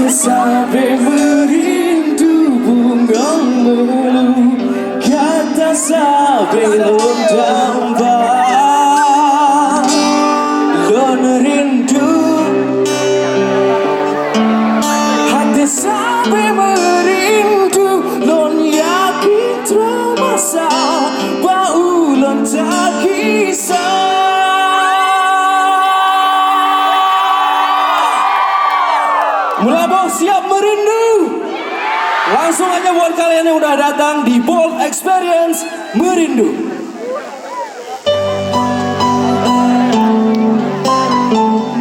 sampai merindu bunga melu, kata sampai londambang lon rindu, hati sampai merindu lon yakin termasa bau lon tak kisah. Mulabo siap merindu? Langsung aja buat kalian yang udah datang di Bold Experience Merindu.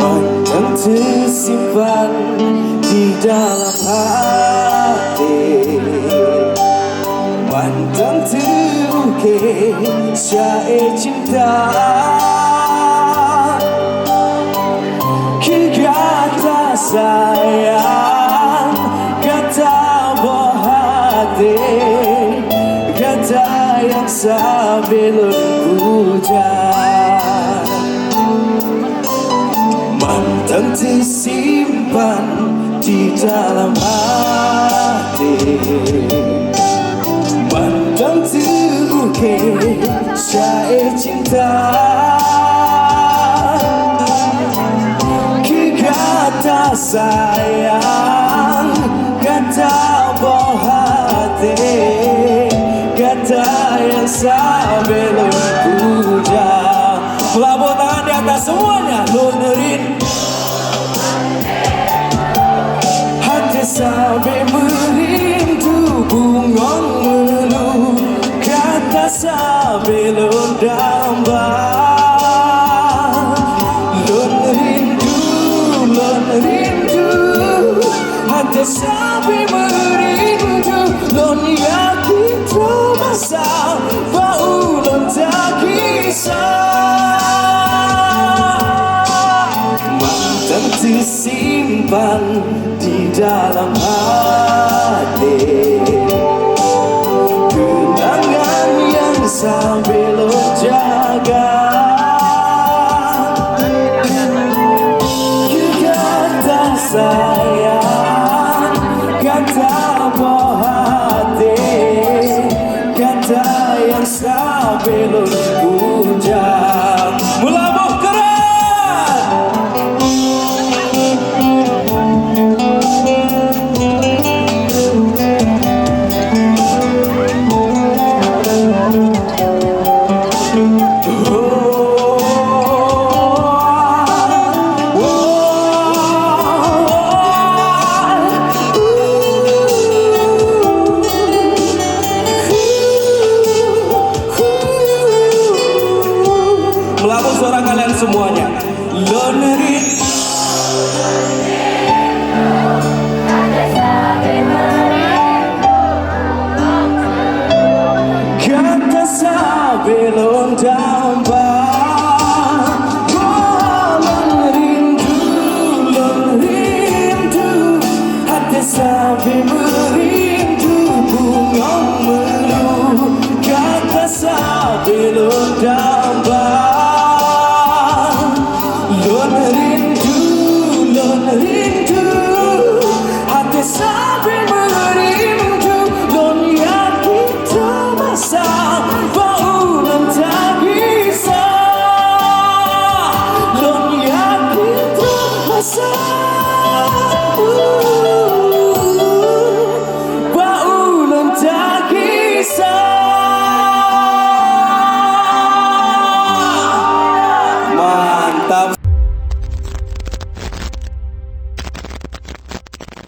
Mantan tersimpan di dalam hati, mantan terukir syair cinta, kata sayang, kata bohati, kata yang sambil hujan. Mantan tersimpan di dalam hati, mantan terukir syair cinta, kata sayang, kata bohati, kata yang sambil hujan. Melambung tangan di atas semuanya, lunerin hati sampai merindu bunga melu, kata sampai londambang lon rindu, hati sampai merindu lon yakin termasa bau lon tak kisah. Mantan tersimpan di dalam hati, kenangan yang sampai lo jaga, kata sayang, kata bohati, kata yang sampai lo hujan. Melabuh keren. Melambung suara kalian semuanya. Lonerin